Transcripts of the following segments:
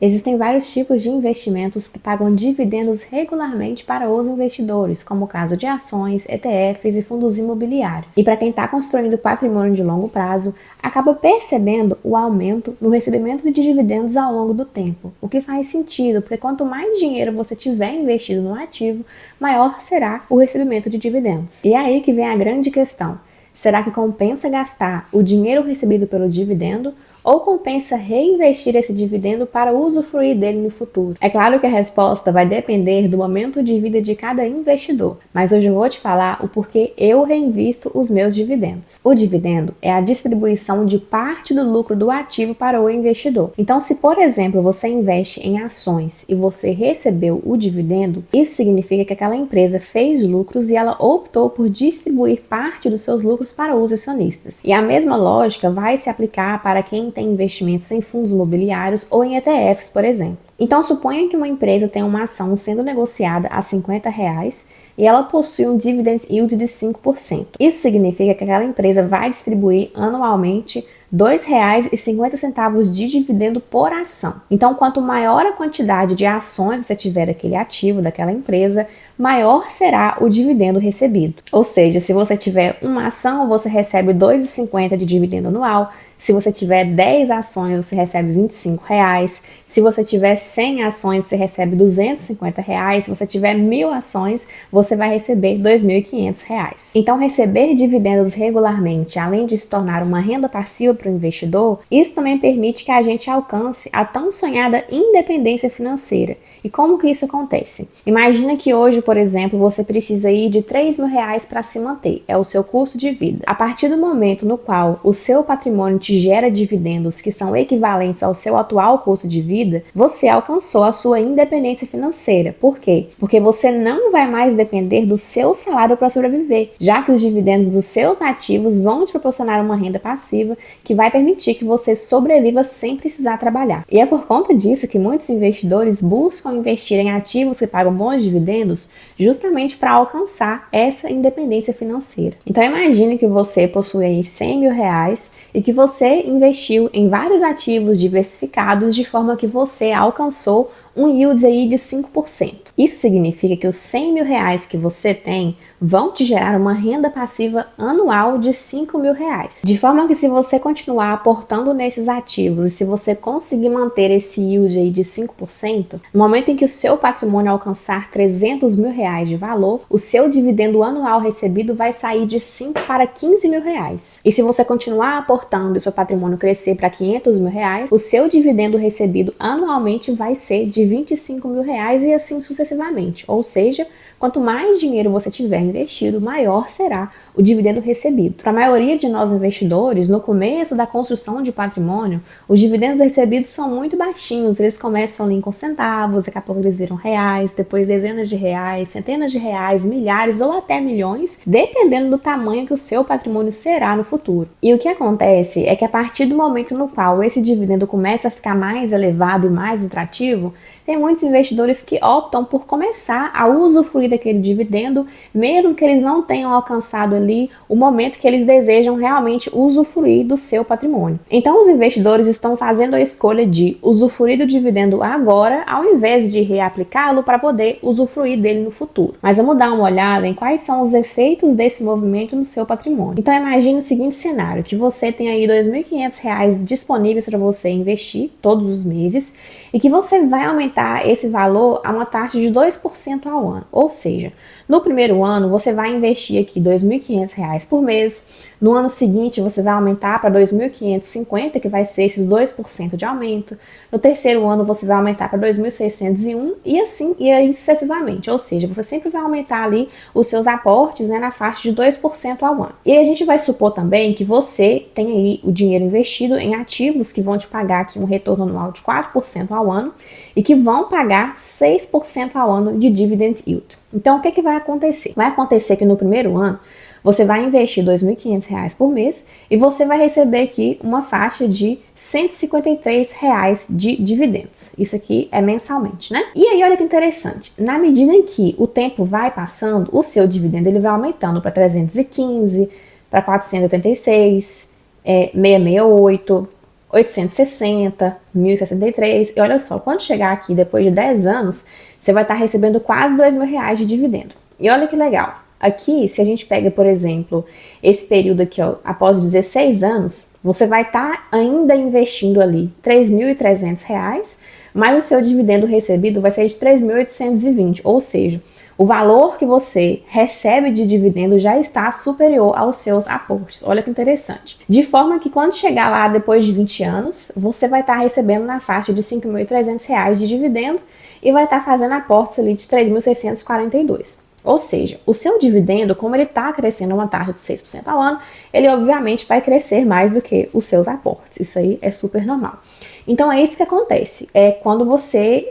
Existem vários tipos de investimentos que pagam dividendos regularmente para os investidores, como o caso de ações, ETFs e fundos imobiliários. E para quem está construindo patrimônio de longo prazo, acaba percebendo o aumento no recebimento de dividendos ao longo do tempo, o que faz sentido, porque quanto mais dinheiro você tiver investido no ativo, maior será o recebimento de dividendos. E é aí que vem a grande questão. Será que compensa gastar o dinheiro recebido pelo dividendo ou compensa reinvestir esse dividendo para usufruir dele no futuro? É claro que a resposta vai depender do momento de vida de cada investidor, mas hoje eu vou te falar o porquê eu reinvisto os meus dividendos. O dividendo é a distribuição de parte do lucro do ativo para o investidor. Então, se por exemplo você investe em ações e você recebeu o dividendo, isso significa que aquela empresa fez lucros e ela optou por distribuir parte dos seus lucros para os acionistas. E a mesma lógica vai se aplicar para quem tem investimentos em fundos imobiliários ou em ETFs, por exemplo. Então, suponha que uma empresa tem uma ação sendo negociada a R$50 e ela possui um dividend yield de 5%. Isso significa que aquela empresa vai distribuir anualmente R$2,50 de dividendo por ação. Então, quanto maior a quantidade de ações você tiver daquele ativo, daquela empresa, maior será o dividendo recebido. Ou seja, se você tiver uma ação, você recebe R$2,50 de dividendo anual. Se você tiver 10 ações, você recebe R$25. Se você tiver 100 ações, você recebe R$250. Se você tiver 1.000 ações, você vai receber R$2.500. Então, receber dividendos regularmente, além de se tornar uma renda passiva para o investidor, isso também permite que a gente alcance a tão sonhada independência financeira. E como que isso acontece? Imagina que hoje, por exemplo, você precisa ir de R$3.000 para se manter, é o seu custo de vida. A partir do momento no qual o seu patrimônio te gera dividendos que são equivalentes ao seu atual custo de vida, você alcançou a sua independência financeira. Por quê? Porque você não vai mais depender do seu salário para sobreviver, já que os dividendos dos seus ativos vão te proporcionar uma renda passiva que vai permitir que você sobreviva sem precisar trabalhar. E é por conta disso que muitos investidores buscam investir em ativos que pagam bons dividendos justamente para alcançar essa independência financeira. Então imagine que você possui aí R$100.000 e que você investiu em vários ativos diversificados de forma que você alcançou um yield aí de 5%. Isso significa que os R$100.000 que você tem vão te gerar uma renda passiva anual de R$5.000. De forma que se você continuar aportando nesses ativos e se você conseguir manter esse yield aí de 5%, no momento em que o seu patrimônio alcançar R$300.000 de valor, o seu dividendo anual recebido vai sair de R$5 para R$15.000. E se você continuar aportando e o seu patrimônio crescer para R$500.000, o seu dividendo recebido anualmente vai ser de R$25.000 e assim sucessivamente. Ou seja, quanto mais dinheiro você tiver investido, maior será o dividendo recebido. Para a maioria de nós investidores, no começo da construção de patrimônio, os dividendos recebidos são muito baixinhos. Eles começam ali com centavos, daqui a pouco eles viram reais, depois dezenas de reais, centenas de reais, milhares ou até milhões, dependendo do tamanho que o seu patrimônio será no futuro. E o que acontece é que a partir do momento no qual esse dividendo começa a ficar mais elevado e mais atrativo, tem muitos investidores que optam por começar a usufruir daquele dividendo, mesmo que eles não tenham alcançado ali o momento que eles desejam realmente usufruir do seu patrimônio. Então, os investidores estão fazendo a escolha de usufruir do dividendo agora, ao invés de reaplicá-lo para poder usufruir dele no futuro. Mas vamos dar uma olhada em quais são os efeitos desse movimento no seu patrimônio. Então, imagine o seguinte cenário, que você tem aí R$2.500 disponíveis para você investir todos os meses e que você vai aumentar esse valor a uma taxa de 2% ao ano. Ou seja, no primeiro ano você vai investir aqui R$2.500 por mês, no ano seguinte você vai aumentar para R$2.550, que vai ser esses 2% de aumento, no terceiro ano você vai aumentar para R$2.601 e assim e aí sucessivamente. Ou seja, você sempre vai aumentar ali os seus aportes, né, na faixa de 2% ao ano. E a gente vai supor também que você tem aí o dinheiro investido em ativos que vão te pagar aqui um retorno anual de 4% ao ano e que vão pagar 6% ao ano de dividend yield. Então, o que vai acontecer? Vai acontecer que no primeiro ano, você vai investir R$2.500 por mês e você vai receber aqui uma faixa de R$153 de dividendos. Isso aqui é mensalmente, né? E aí, olha que interessante. Na medida em que o tempo vai passando, o seu dividendo ele vai aumentando para 315, para 486, 668, 1.860, 1.063. E olha só, quando chegar aqui depois de 10 anos, você vai estar recebendo quase R$ 2.000 de dividendo. E olha que legal. Aqui, se a gente pega, por exemplo, esse período aqui, ó, após 16 anos, você vai estar ainda investindo ali R$ 3.300, mas o seu dividendo recebido vai ser de 3.820, ou seja, o valor que você recebe de dividendo já está superior aos seus aportes. Olha que interessante. De forma que quando chegar lá depois de 20 anos, você vai estar recebendo na faixa de R$ 5.300 de dividendo e vai estar fazendo aportes ali de 3.642. Ou seja, o seu dividendo, como ele está crescendo uma taxa de 6% ao ano, ele obviamente vai crescer mais do que os seus aportes. Isso aí é super normal. Então é isso que acontece. Quando você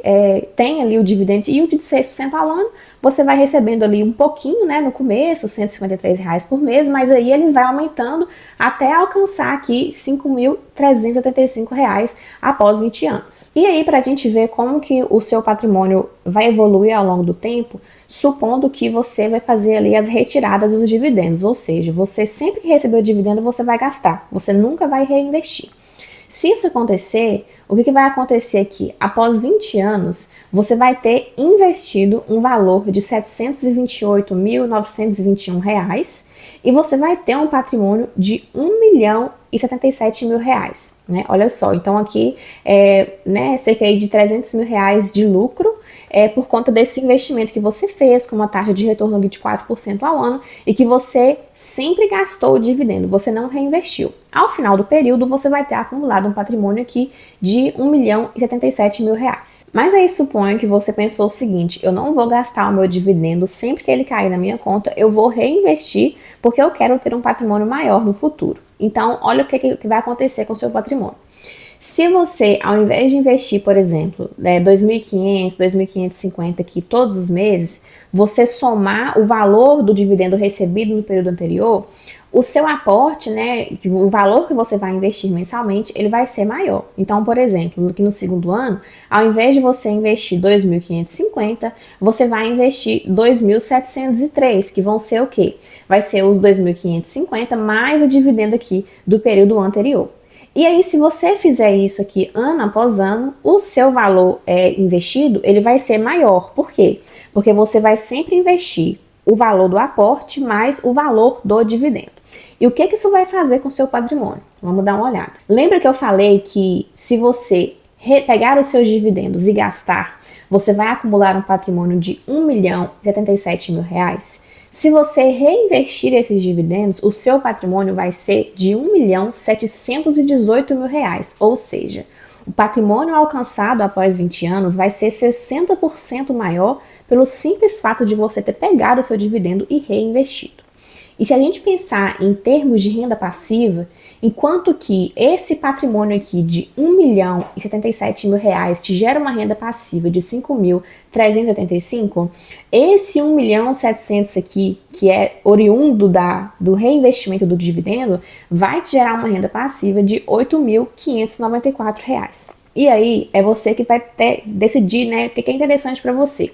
tem ali o dividend yield de 6% ao ano, você vai recebendo ali um pouquinho, né, no começo, R$ 153 por mês, mas aí ele vai aumentando até alcançar aqui R$ 5.385 após 20 anos. E aí, para a gente ver como que o seu patrimônio vai evoluir ao longo do tempo, supondo que você vai fazer ali as retiradas dos dividendos, ou seja, você sempre que receber o dividendo, você vai gastar, você nunca vai reinvestir. Se isso acontecer, o que vai acontecer aqui? Após 20 anos, você vai ter investido um valor de R$ 728.921 e você vai ter um patrimônio de R$ 1.077.000, né? Olha só, então aqui cerca de R$ 300 mil de lucro por conta desse investimento que você fez com uma taxa de retorno de 4% ao ano e que você sempre gastou o dividendo, você não reinvestiu. Ao final do período, você vai ter acumulado um patrimônio aqui de R$ 1.077.000. Mas aí suponho que você pensou o seguinte: eu não vou gastar o meu dividendo sempre que ele cair na minha conta, eu vou reinvestir porque eu quero ter um patrimônio maior no futuro. Então, olha o que vai acontecer com o seu patrimônio. Se você, ao invés de investir, por exemplo, R$ 2.500, R$ 2.550 aqui todos os meses, você somar o valor do dividendo recebido no período anterior, o seu aporte, né, o valor que você vai investir mensalmente, ele vai ser maior. Então, por exemplo, aqui no segundo ano, ao invés de você investir R$ 2.550, você vai investir R$ 2.703, que vão ser o quê? Vai ser os R$ 2.550 mais o dividendo aqui do período anterior. E aí, se você fizer isso aqui ano após ano, o seu valor investido, ele vai ser maior. Por quê? Porque você vai sempre investir o valor do aporte mais o valor do dividendo. E o que isso vai fazer com o seu patrimônio? Vamos dar uma olhada. Lembra que eu falei que se você pegar os seus dividendos e gastar, você vai acumular um patrimônio de R$ 1.077.000? Se você reinvestir esses dividendos, o seu patrimônio vai ser de R$ 1.718.000, ou seja, o patrimônio alcançado após 20 anos vai ser 60% maior pelo simples fato de você ter pegado o seu dividendo e reinvestido. E se a gente pensar em termos de renda passiva, enquanto que esse patrimônio aqui de R$ 1.077.000 te gera uma renda passiva de R$ 5.385, esse 1.700.000 aqui, que é oriundo do reinvestimento do dividendo, vai te gerar uma renda passiva de R$ 8.594. E aí é você que vai decidir, né, o que é interessante para você.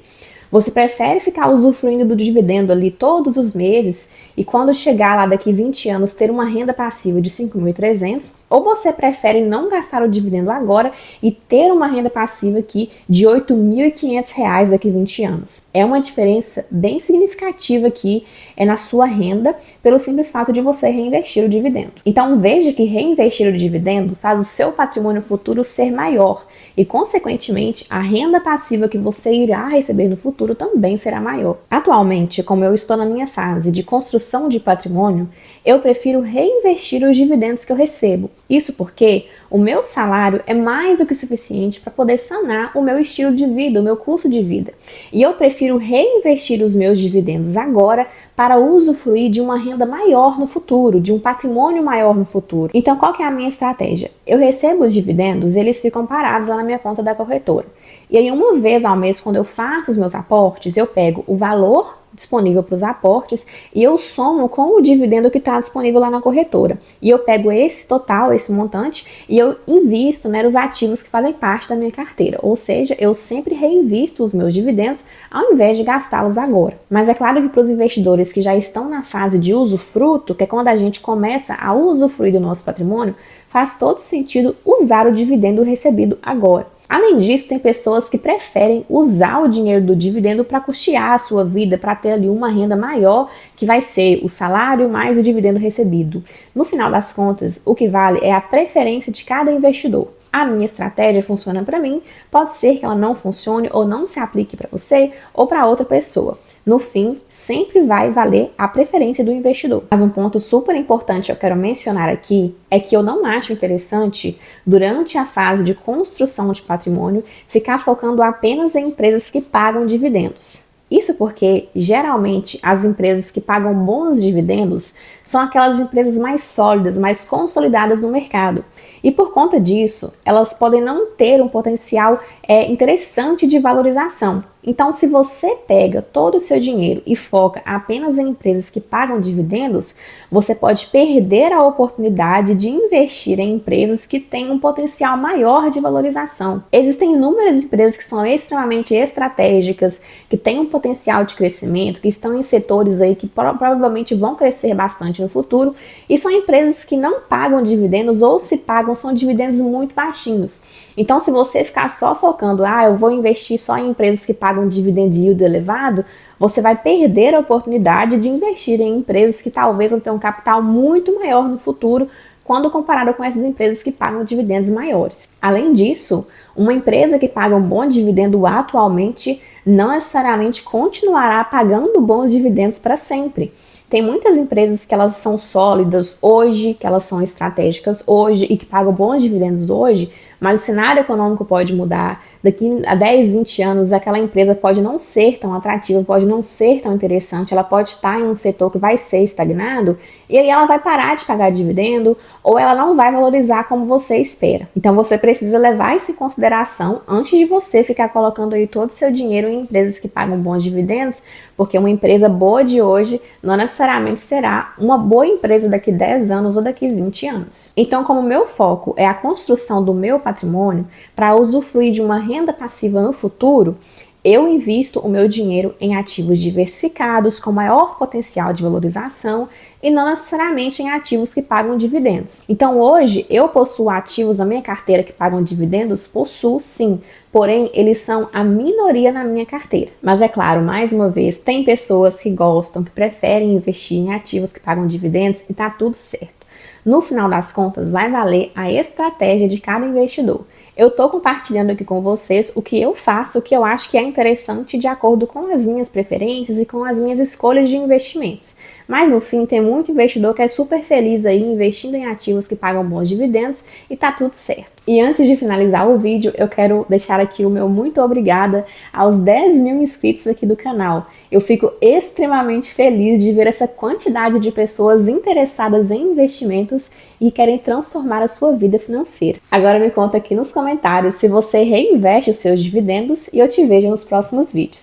Você prefere ficar usufruindo do dividendo ali todos os meses e quando chegar lá daqui 20 anos ter uma renda passiva de 5.300, ou você prefere não gastar o dividendo agora e ter uma renda passiva aqui de R$ 8.500 daqui 20 anos. É uma diferença bem significativa aqui na sua renda pelo simples fato de você reinvestir o dividendo. Então veja que reinvestir o dividendo faz o seu patrimônio futuro ser maior e, consequentemente, a renda passiva que você irá receber no futuro também será maior. Atualmente, como eu estou na minha fase de construção de patrimônio, eu prefiro reinvestir os dividendos que eu recebo. Isso porque o meu salário é mais do que suficiente para poder sanar o meu estilo de vida, o meu custo de vida. E eu prefiro reinvestir os meus dividendos agora para usufruir de uma renda maior no futuro, de um patrimônio maior no futuro. Então, qual que é a minha estratégia? Eu recebo os dividendos, eles ficam parados lá na minha conta da corretora. E aí, uma vez ao mês, quando eu faço os meus aportes, eu pego o valor disponível para os aportes e eu somo com o dividendo que está disponível lá na corretora. E eu pego esse total, esse montante, e eu invisto, né, nos ativos que fazem parte da minha carteira. Ou seja, eu sempre reinvisto os meus dividendos ao invés de gastá-los agora. Mas é claro que para os investidores que já estão na fase de usufruto, que é quando a gente começa a usufruir do nosso patrimônio, faz todo sentido usar o dividendo recebido agora. Além disso, tem pessoas que preferem usar o dinheiro do dividendo para custear a sua vida, para ter ali uma renda maior, que vai ser o salário mais o dividendo recebido. No final das contas, o que vale é a preferência de cada investidor. A minha estratégia funciona para mim, pode ser que ela não funcione ou não se aplique para você ou para outra pessoa. No fim, sempre vai valer a preferência do investidor. Mas um ponto super importante que eu quero mencionar aqui é que eu não acho interessante, durante a fase de construção de patrimônio, ficar focando apenas em empresas que pagam dividendos. Isso porque, geralmente, as empresas que pagam bons dividendos são aquelas empresas mais sólidas, mais consolidadas no mercado. E por conta disso, elas podem não ter um potencial interessante de valorização. Então, se você pega todo o seu dinheiro e foca apenas em empresas que pagam dividendos, você pode perder a oportunidade de investir em empresas que têm um potencial maior de valorização. Existem inúmeras empresas que são extremamente estratégicas, que têm um potencial de crescimento, que estão em setores aí que provavelmente vão crescer bastante no futuro, e são empresas que não pagam dividendos ou se pagam são dividendos muito baixinhos. Então, se você ficar só focando, eu vou investir só em empresas que pagam dividend yield elevado, você vai perder a oportunidade de investir em empresas que talvez vão ter um capital muito maior no futuro, quando comparado com essas empresas que pagam dividendos maiores. Além disso, uma empresa que paga um bom dividendo atualmente não necessariamente continuará pagando bons dividendos para sempre. Tem muitas empresas que elas são sólidas hoje, que elas são estratégicas hoje e que pagam bons dividendos hoje, mas o cenário econômico pode mudar. Daqui a 10, 20 anos, aquela empresa pode não ser tão atrativa, pode não ser tão interessante, ela pode estar em um setor que vai ser estagnado, e aí ela vai parar de pagar dividendo, ou ela não vai valorizar como você espera. Então você precisa levar isso em consideração antes de você ficar colocando aí todo o seu dinheiro em empresas que pagam bons dividendos, porque uma empresa boa de hoje não necessariamente será uma boa empresa daqui 10 anos ou daqui 20 anos. Então, como meu foco é a construção do meu patrimônio para usufruir de uma renda passiva no futuro, eu invisto o meu dinheiro em ativos diversificados com maior potencial de valorização e não necessariamente em ativos que pagam dividendos. Então hoje eu possuo ativos na minha carteira que pagam dividendos? Possuo sim, porém eles são a minoria na minha carteira. Mas é claro, mais uma vez, tem pessoas que gostam, que preferem investir em ativos que pagam dividendos e tá tudo certo. No final das contas, vai valer a estratégia de cada investidor. Eu estou compartilhando aqui com vocês o que eu faço, o que eu acho que é interessante de acordo com as minhas preferências e com as minhas escolhas de investimentos. Mas no fim, tem muito investidor que é super feliz aí investindo em ativos que pagam bons dividendos e tá tudo certo. E antes de finalizar o vídeo, eu quero deixar aqui o meu muito obrigada aos 10 mil inscritos aqui do canal. Eu fico extremamente feliz de ver essa quantidade de pessoas interessadas em investimentos e querem transformar a sua vida financeira. Agora me conta aqui nos comentários se você reinveste os seus dividendos e eu te vejo nos próximos vídeos.